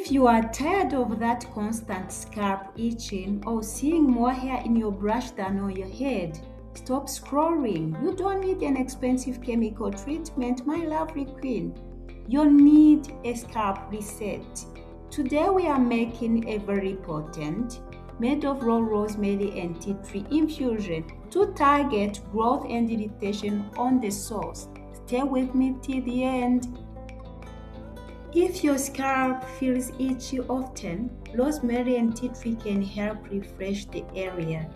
If you are tired of that constant scalp itching or seeing more hair in your brush than on your head, stop scrolling. You don't need an expensive chemical treatment, my lovely queen. You need a scalp reset. Today we are making a very potent, made of raw rosemary and tea tree infusion to target growth and irritation on the source. Stay with me till the end. If your scalp feels itchy often, rosemary and tea tree can help refresh the area.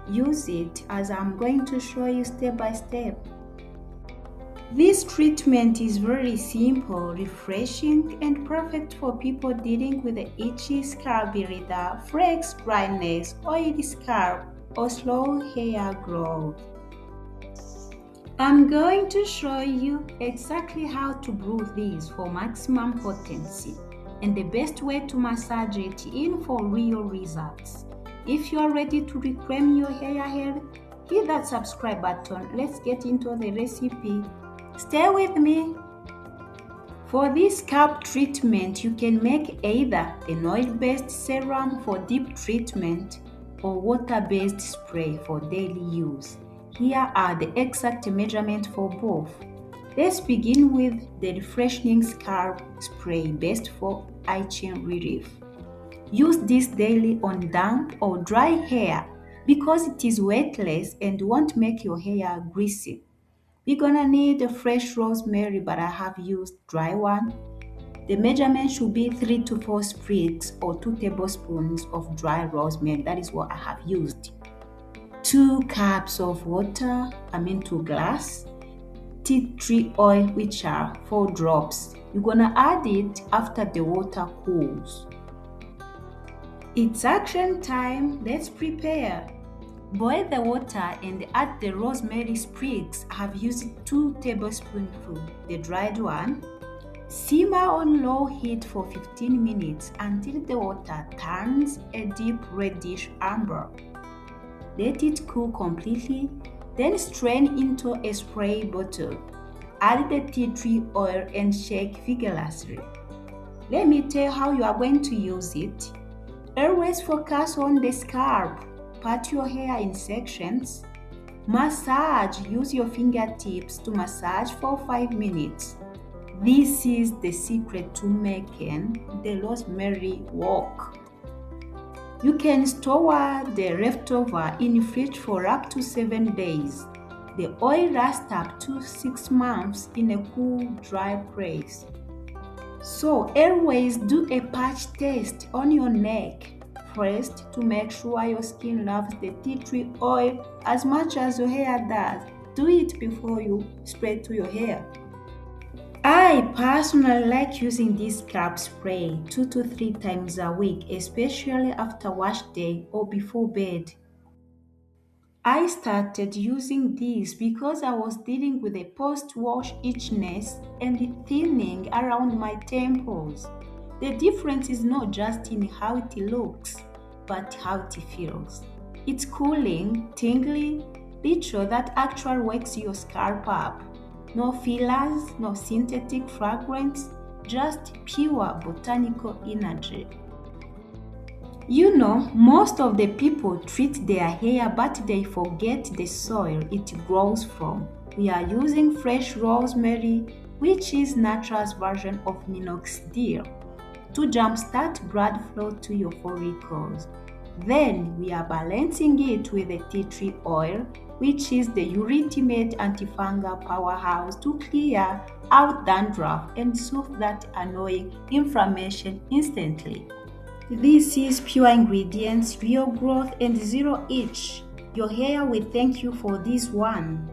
Use it as I'm going to show you step by step. This treatment is very simple, refreshing, and perfect for people dealing with the itchy scalp irrita, flakes, dryness, oily scalp, or slow hair growth. I'm going to show you exactly how to brew this for maximum potency and the best way to massage it in for real results. If you are ready to reclaim your hair health, hit that subscribe button. Let's get into the recipe. Stay with me. For this scalp treatment, you can make either an oil-based serum for deep treatment or water-based spray for daily use. Here are the exact measurements for both. Let's begin with the refreshing scalp spray best for itching relief. Use this daily on damp or dry hair because it is weightless and won't make your hair greasy. We're gonna need a fresh rosemary, but I have used dry one. The measurement should be 3 to 4 sprigs or 2 tablespoons of dry rosemary. That is what I have used. 2 cups of water, 2 glass. Tea tree oil, which are 4 drops. You're gonna add it after the water cools. It's action time. Let's prepare. Boil the water and add the rosemary sprigs. I have used 2 tablespoonfuls, the dried one. Simmer on low heat for 15 minutes until the water turns a deep reddish amber. Let it cool completely, then strain into a spray bottle. Add the tea tree oil and shake vigorously. Let me tell you how you are going to use it. Always focus on the scalp. Part your hair in sections. Massage. Use your fingertips to massage for 5 minutes. This is the secret to making the rosemary work. You can store the leftover in the fridge for up to 7 days. The oil lasts up to 6 months in a cool, dry place. So always do a patch test on your neck first to make sure your skin loves the tea tree oil as much as your hair does. Do it before you spray to your hair. I personally like using this scalp spray 2 to 3 times a week, especially after wash day or before bed. I started using this because I was dealing with a post-wash itchiness and thinning around my temples. The difference is not just in how it looks, but how it feels. It's cooling, tingly, ritual that actually wakes your scalp up. No fillers, no synthetic fragrance, just pure botanical energy. You know, most of the people treat their hair but they forget the soil it grows from. We are using fresh rosemary, which is nature's version of minoxidil, to jumpstart blood flow to your follicles. Then we are balancing it with the tea tree oil, which is the ultimate antifungal powerhouse to clear out dandruff and soothe that annoying inflammation instantly. This is pure ingredients, real growth, and zero itch. Your hair will thank you for this one.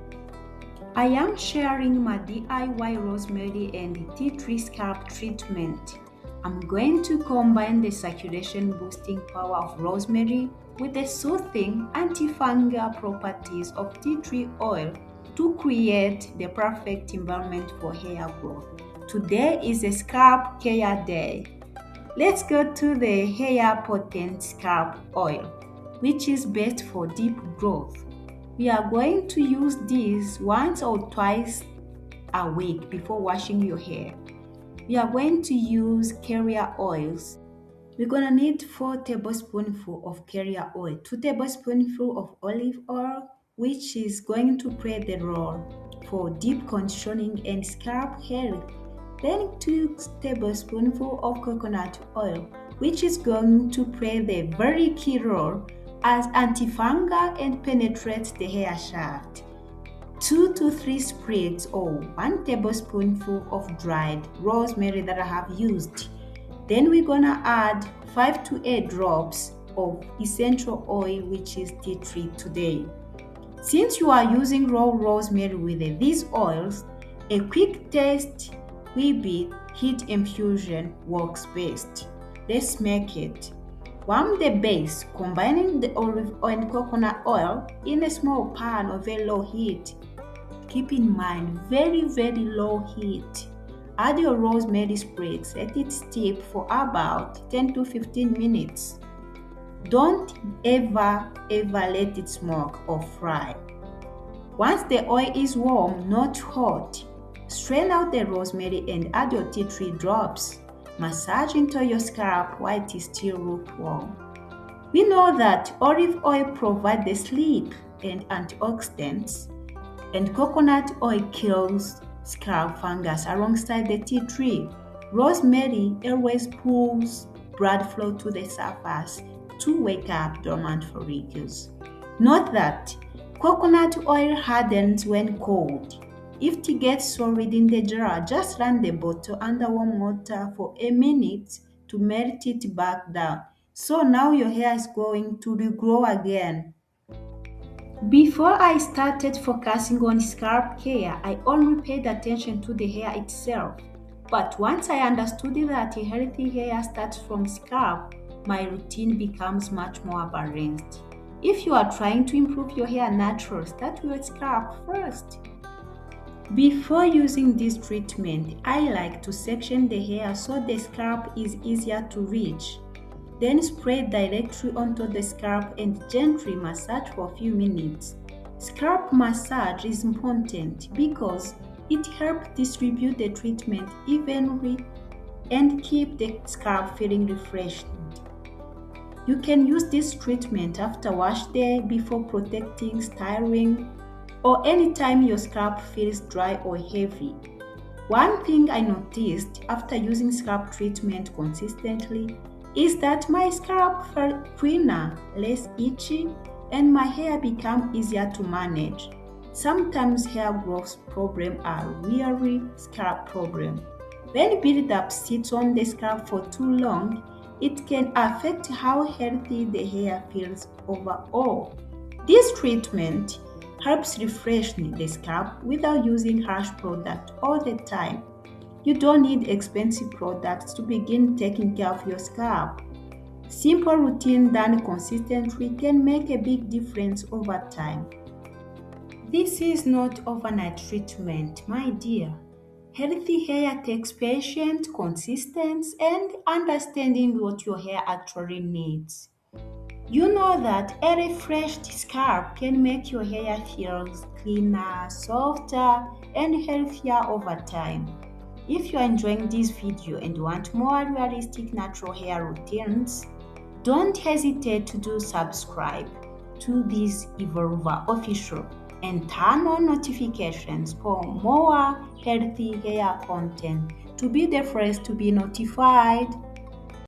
I am sharing my DIY rosemary and tea tree scalp treatment. I'm going to combine the circulation boosting power of rosemary with the soothing antifungal properties of tea tree oil to create the perfect environment for hair growth. Today is a scalp care day. Let's go to the hair potent scalp oil, which is best for deep growth. We are going to use this once or twice a week before washing your hair. We are going to use carrier oils We're gonna need 4 tablespoonfuls of carrier oil, 2 tablespoonfuls of olive oil, which is going to play the role for deep conditioning and scalp health. Then 2 tablespoonfuls of coconut oil, which is going to play the very key role as antifungal and penetrates the hair shaft. 2 to 3 sprigs or 1 tablespoonful of dried rosemary that I have used. Then we're gonna add 5 to 8 drops of essential oil, which is tea tree today. Since you are using raw rosemary with these oils, a quick taste with heat infusion works best. Let's make it. Warm the base, combining the olive oil and coconut oil in a small pan of very low heat. Keep in mind, very low heat. Add your rosemary sprigs, let it steep for about 10 to 15 minutes. Don't ever let it smoke or fry. Once the oil is warm, not hot, strain out the rosemary and add your tea tree drops. Massage into your scalp while it is still lukewarm. We know that olive oil provides the sleep and antioxidants, and coconut oil kills scalp fungus alongside the tea tree. Rosemary always pulls blood flow to the surface to wake up dormant follicles. Note that coconut oil hardens when cold. If it gets solid in the jar, just run the bottle under warm water for a minute to melt it back down. So now your hair is going to regrow again. Before I started focusing on scalp care, I only paid attention to the hair itself. But once I understood that a healthy hair starts from scalp, my routine becomes much more balanced. If you are trying to improve your hair naturally, start with your scalp first. Before using this treatment, I like to section the hair so the scalp is easier to reach. Then spray directly onto the scalp and gently massage for a few minutes. Scalp massage is important because it helps distribute the treatment evenly and keep the scalp feeling refreshed. You can use this treatment after wash day, before protecting, styling, or anytime your scalp feels dry or heavy. One thing I noticed after using scalp treatment consistently is that my scalp felt cleaner, less itchy, and my hair became easier to manage. Sometimes hair growth problems are really scalp problems. When buildup sits on the scalp for too long, it can affect how healthy the hair feels overall. This treatment helps refresh the scalp without using harsh products all the time. You don't need expensive products to begin taking care of your scalp. Simple routine done consistently can make a big difference over time. This is not overnight treatment, my dear. Healthy hair takes patience, consistency, and understanding what your hair actually needs. You know that a refreshed scalp can make your hair feel cleaner, softer, and healthier over time. If you are enjoying this video and want more realistic natural hair routines, don't hesitate to subscribe to this Evolver Official and turn on notifications for more healthy hair content to be the first to be notified.